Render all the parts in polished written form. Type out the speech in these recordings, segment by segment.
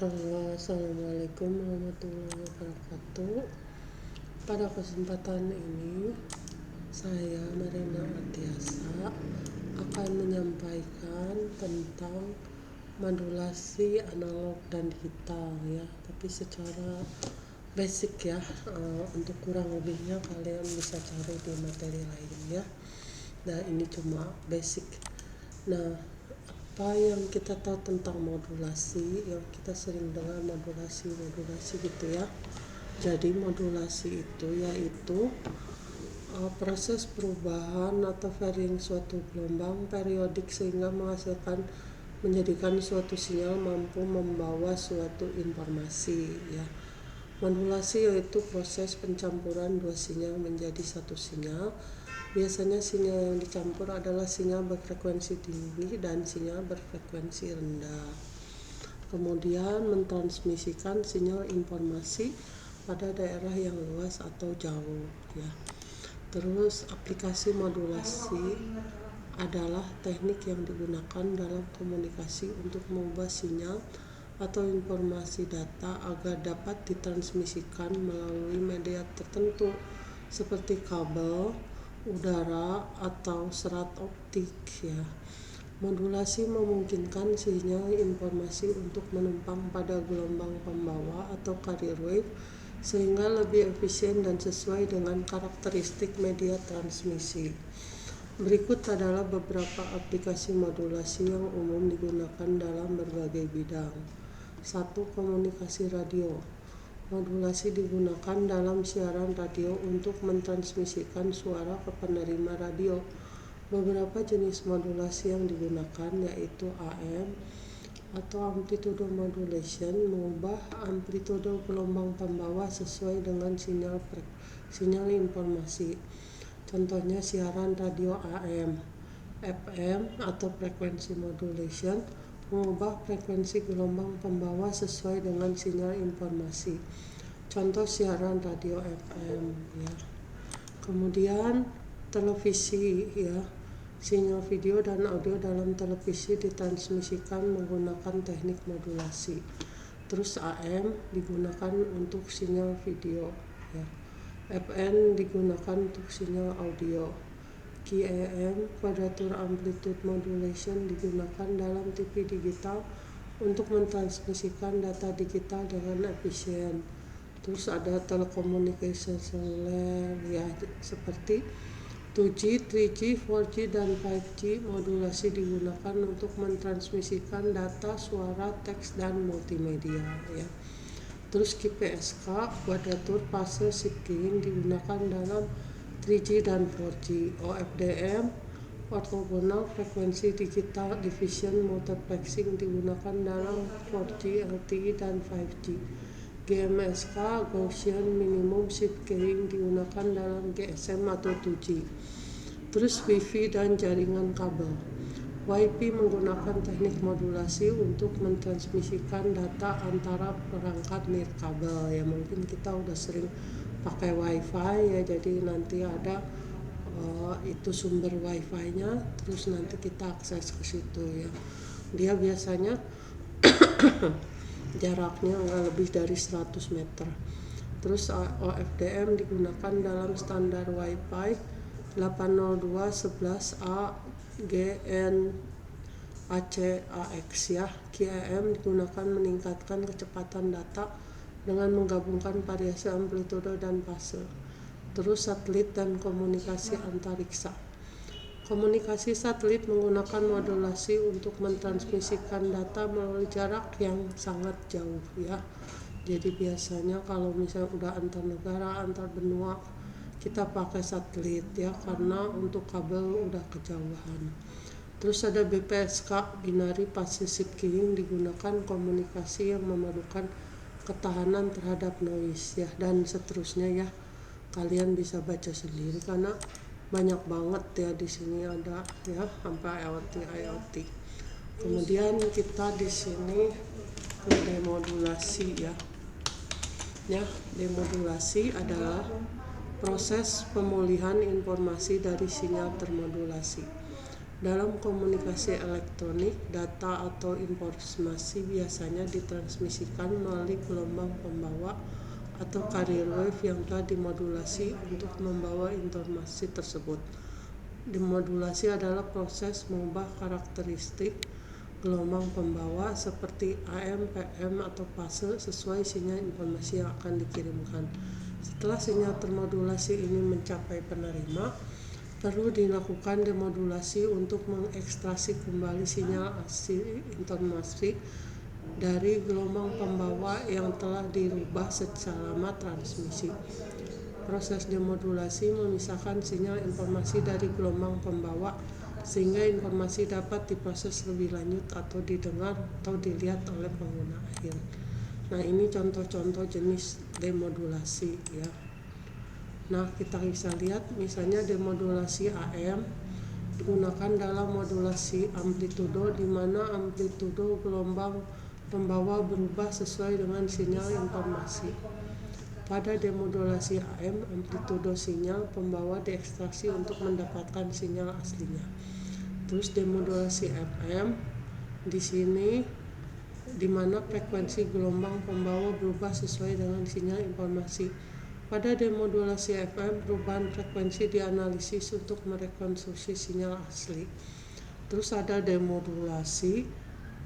Halo, assalamualaikum warahmatullahi wabarakatuh. Pada kesempatan ini, saya Marina Artiasa akan menyampaikan tentang modulasi analog dan digital ya, tapi secara basic ya. Untuk kurang lebihnya kalian bisa cari di materi lain ya. Nah, ini cuma basic. Nah, apa yang kita tahu tentang modulasi, yang kita sering dengar modulasi gitu ya. Jadi modulasi itu yaitu proses perubahan atau varying suatu gelombang periodik sehingga menjadikan suatu sinyal mampu membawa suatu informasi ya. Modulasi yaitu proses pencampuran dua sinyal menjadi satu sinyal. Biasanya sinyal yang dicampur adalah sinyal berfrekuensi tinggi dan sinyal berfrekuensi rendah. Kemudian mentransmisikan sinyal informasi pada daerah yang luas atau jauh ya. Terus aplikasi modulasi adalah teknik yang digunakan dalam komunikasi untuk mengubah sinyal atau informasi data agar dapat ditransmisikan melalui media tertentu seperti kabel, udara, atau serat optik ya. Modulasi memungkinkan sinyal informasi untuk menumpang pada gelombang pembawa atau carrier wave sehingga lebih efisien dan sesuai dengan karakteristik media transmisi. Berikut adalah beberapa aplikasi modulasi yang umum digunakan dalam berbagai bidang. 1. Komunikasi radio. Modulasi digunakan dalam siaran radio untuk mentransmisikan suara ke penerima radio. Beberapa jenis modulasi yang digunakan yaitu AM atau amplitude modulation, mengubah amplitude gelombang pembawa sesuai dengan sinyal informasi. Contohnya siaran radio AM. FM atau frequency modulation, mengubah frekuensi gelombang pembawa sesuai dengan sinyal informasi. Contoh siaran radio FM ya. Kemudian televisi ya. Sinyal video dan audio dalam televisi ditransmisikan menggunakan teknik modulasi. Terus AM digunakan untuk sinyal video ya. FM digunakan untuk sinyal audio. QAM, Quadrature Amplitude Modulation, digunakan dalam TV digital untuk mentransmisikan data digital dengan efisien. Terus ada telekomunikasi seluler ya, seperti 2G, 3G, 4G, dan 5G. Modulasi digunakan untuk mentransmisikan data, suara, teks, dan multimedia ya. Terus QPSK, Quadrature Phase Shifting, digunakan dalam 3G dan 4G. OFDM, Orthogonal Frequency Digital Division Multiplexing, digunakan dalam 4G, LTE, dan 5G. GMSK, Gaussian Minimum Shift Keying, digunakan dalam GSM atau 2G. Terus Wi-Fi dan jaringan kabel. Wi-Fi menggunakan teknik modulasi untuk mentransmisikan data antara perangkat nirkabel ya. Mungkin kita udah sering pakai Wi-Fi ya, jadi nanti ada itu sumber Wi-Fi-nya, terus nanti kita akses ke situ ya. Dia biasanya jaraknya nggak lebih dari 100 meter. Terus OFDM digunakan dalam standar Wi-Fi 802.11a GN ACAX ya. QAM digunakan meningkatkan kecepatan data dengan menggabungkan variasi amplitude dan fase. Terus satelit dan komunikasi antariksa. Komunikasi satelit menggunakan modulasi untuk mentransmisikan data melalui jarak yang sangat jauh ya. Jadi biasanya kalau misalnya udah antar negara, antar benua, kita pakai satelit ya, karena untuk kabel udah kejauhan. Terus ada BPSK, Binary Passive Shifting, digunakan komunikasi yang memerlukan ketahanan terhadap noise ya, dan seterusnya ya. Kalian bisa baca sendiri karena banyak banget ya, di sini ada ya sampai IoT. Kemudian kita di sini ke demodulasi ya. Ya, demodulasi adalah proses pemulihan informasi dari sinyal termodulasi. Dalam komunikasi elektronik, data atau informasi biasanya ditransmisikan melalui gelombang pembawa atau carrier wave yang telah dimodulasi untuk membawa informasi tersebut. Demodulasi adalah proses mengubah karakteristik gelombang pembawa seperti AM, PM, atau fase sesuai sinyal informasi yang akan dikirimkan. Setelah sinyal termodulasi ini mencapai penerima, perlu dilakukan demodulasi untuk mengekstraksi kembali sinyal asli informasi dari gelombang pembawa yang telah dirubah selama transmisi. Proses demodulasi memisahkan sinyal informasi dari gelombang pembawa sehingga informasi dapat diproses lebih lanjut atau didengar atau dilihat oleh pengguna akhir. Nah, ini contoh-contoh jenis demodulasi ya. Nah, kita bisa lihat misalnya demodulasi AM digunakan dalam modulasi amplitudo di mana amplitudo gelombang pembawa berubah sesuai dengan sinyal informasi. Pada demodulasi AM, amplitudo sinyal pembawa diekstraksi untuk mendapatkan sinyal aslinya. Terus demodulasi FM di sini di mana frekuensi gelombang pembawa berubah sesuai dengan sinyal informasi. Pada demodulasi FM, perubahan frekuensi dianalisis untuk merekonstruksi sinyal asli. Terus ada demodulasi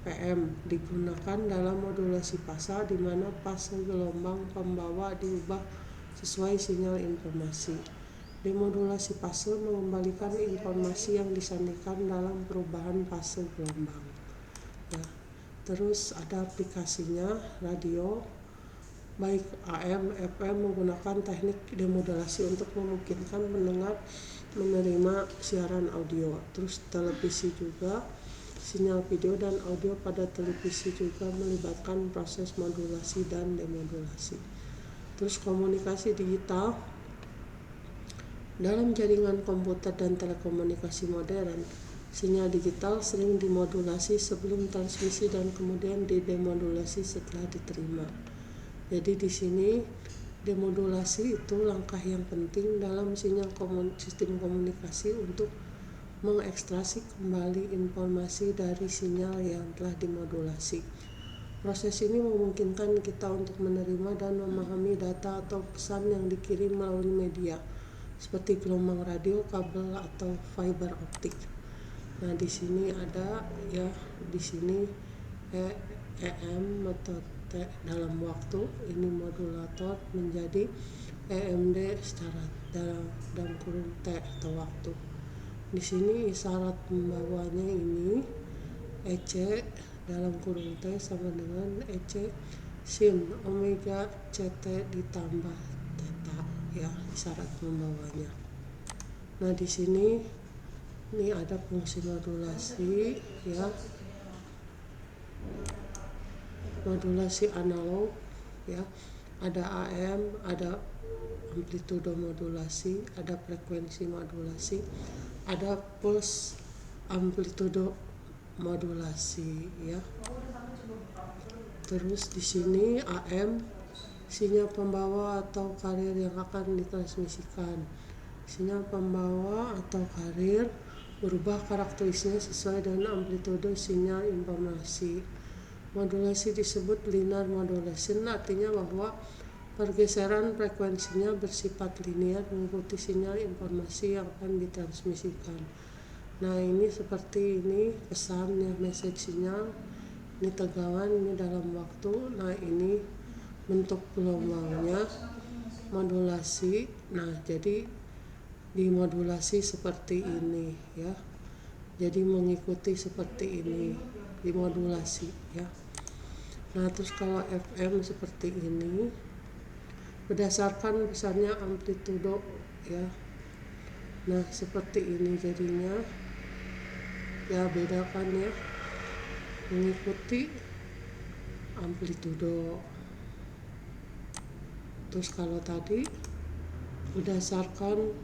PM digunakan dalam modulasi fase di mana fase gelombang pembawa diubah sesuai sinyal informasi. Demodulasi fase mengembalikan informasi yang disandarkan dalam perubahan fase gelombang. Ya. Terus ada aplikasinya radio. Baik AM, FM menggunakan teknik demodulasi untuk memungkinkan pendengar menerima siaran audio. Terus televisi juga, sinyal video dan audio pada televisi juga melibatkan proses modulasi dan demodulasi. Terus komunikasi digital. Dalam jaringan komputer dan telekomunikasi modern, sinyal digital sering dimodulasi sebelum transmisi dan kemudian didemodulasi setelah diterima. Jadi di sini demodulasi itu langkah yang penting dalam sistem komunikasi untuk mengekstraksi kembali informasi dari sinyal yang telah dimodulasi. Proses ini memungkinkan kita untuk menerima dan memahami data atau pesan yang dikirim melalui media seperti gelombang radio, kabel atau fiber optik. Nah, di sini ada ya, di sini EM atau T dalam waktu, ini modulator menjadi EMD secara dalam kurun T atau waktu. Di sini isyarat pembawanya ini EC dalam kurun T sama dengan EC sin omega CT ditambah theta ya, isyarat pembawanya. Nah, di sini ini ada fungsi modulasi ya. Modulasi analog ya, ada AM, ada amplitudo modulasi, ada frekuensi modulasi, ada pulse amplitudo modulasi ya. Terus di sini AM sinyal pembawa atau carrier yang akan ditransmisikan. Sinyal pembawa atau carrier berubah karakteristiknya sesuai dengan amplitudo sinyal informasi. Modulasi disebut linear modulation, artinya bahwa pergeseran frekuensinya bersifat linear mengikuti sinyal informasi yang akan ditransmisikan. Nah, ini seperti ini pesannya, message sinyal, ini tegangan, ini dalam waktu. Nah, ini bentuk gelombangnya, modulasi. Nah, jadi dimodulasi seperti ini ya. Jadi mengikuti seperti ini, dimodulasi ya. Nah, terus kalau FM seperti ini berdasarkan pesannya amplitudo ya. Nah, seperti ini jadinya ya, bedakan ya, mengikuti amplitudo. Terus kalau tadi berdasarkan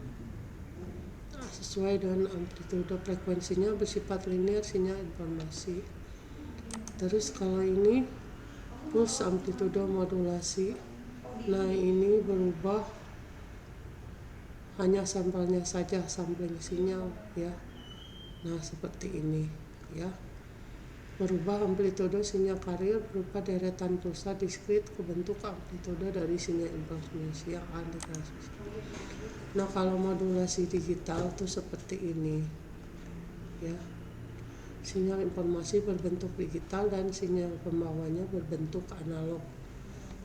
sesuai dengan amplitudo, frekuensinya bersifat linear sinyal informasi. Terus kalau ini pulse amplitudo modulasi, nah ini berubah hanya sampelnya saja, sampling sinyal ya. Nah, seperti ini ya. Merubah amplitude sinyal carrier berupa deretan pulsa diskrit ke bentuk amplitude dari sinyal informasi yang akan ditransmisikan. Nah, kalau modulasi digital tuh seperti ini ya. Sinyal informasi berbentuk digital dan sinyal pembawanya berbentuk analog.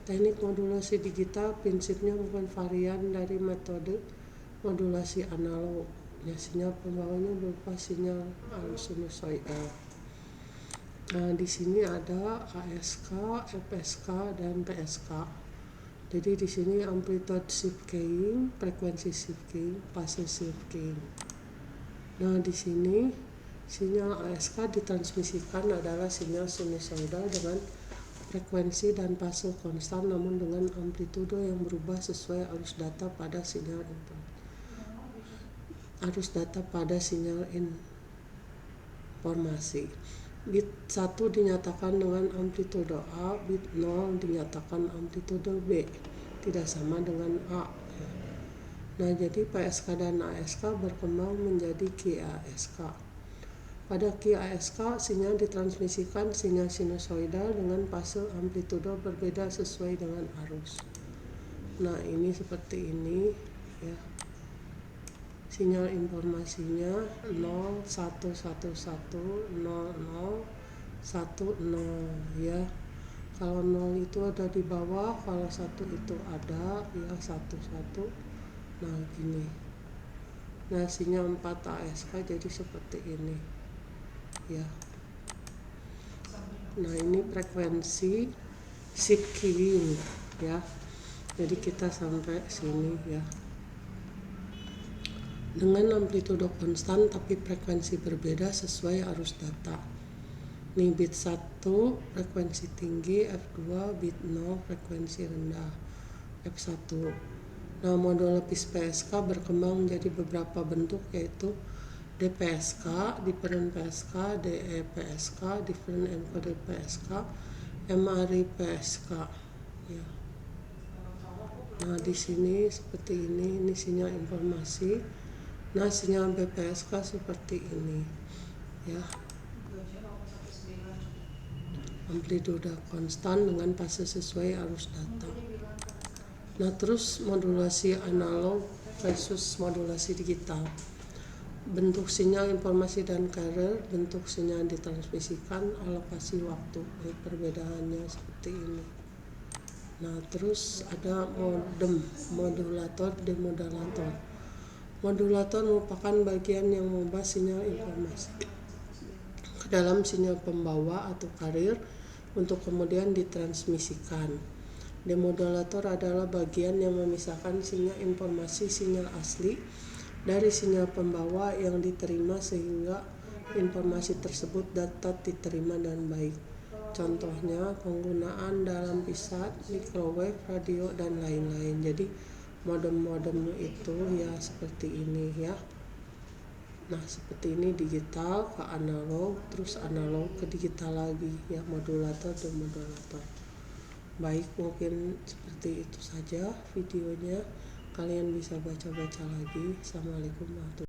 Teknik modulasi digital prinsipnya bukan varian dari metode modulasi analog. Ya, sinyal pembawanya berupa sinyal sinusoidal. Nah, di sini ada ASK, FSK, dan PSK. Jadi di sini amplitude shift keying, frekuensi shift keying, fase shift keying. Nah, di sini sinyal ASK ditransmisikan adalah sinyal sinusoidal dengan frekuensi dan fase konstan, namun dengan amplitude yang berubah sesuai arus data pada sinyal informasi. Bit 1 dinyatakan dengan amplitude A, bit 0 dinyatakan amplitude B, tidak sama dengan A. Nah, jadi PSK dan ASK berkembang menjadi QASK. Pada QASK, sinyal ditransmisikan sinyal sinusoidal dengan fase amplitude berbeda sesuai dengan arus. Nah, ini seperti ini ya. Sinyal informasinya 0, 1, 1, 1, 0, 0, 1, 0 ya. Kalau 0 itu ada di bawah, kalau 1 itu ada ya 1, 1. Nah, gini. Nah, sinyal 4 ASK jadi seperti ini ya. Nah, ini frekuensi shift keying ya. Jadi kita sampai sini ya. Dengan amplitude konstan tapi frekuensi berbeda sesuai arus data. Nih, bit 1 frekuensi tinggi, F2 bit 0 frekuensi rendah, F1. Nah, modul lapis PSK berkembang menjadi beberapa bentuk, yaitu DPSK, different PSK, DEPSK, different encoded PSK, MRI PSK ya. Nah, di sini seperti ini sinyal informasi. Nah, sinyal BPSK seperti ini ya. Amplitude konstan dengan fase sesuai arus data. Nah, terus modulasi analog versus modulasi digital. Bentuk sinyal informasi dan carrier, bentuk sinyal ditransmisikan, alokasi waktu. Perbedaannya seperti ini. Nah, terus ada modem, modulator, demodulator. Modulator merupakan bagian yang mengubah sinyal informasi ke dalam sinyal pembawa atau carrier untuk kemudian ditransmisikan. Demodulator adalah bagian yang memisahkan sinyal informasi sinyal asli dari sinyal pembawa yang diterima sehingga informasi tersebut dapat diterima dan baik. Contohnya penggunaan dalam PSAT, microwave, radio, dan lain-lain. Jadi modem-modem itu ya seperti ini ya. Nah, seperti ini digital ke analog, terus analog ke digital lagi ya, modulator dan demodulator. Baik, mungkin seperti itu saja videonya. Kalian bisa baca-baca lagi. Assalamualaikum warahmatullahi wabarakatuh.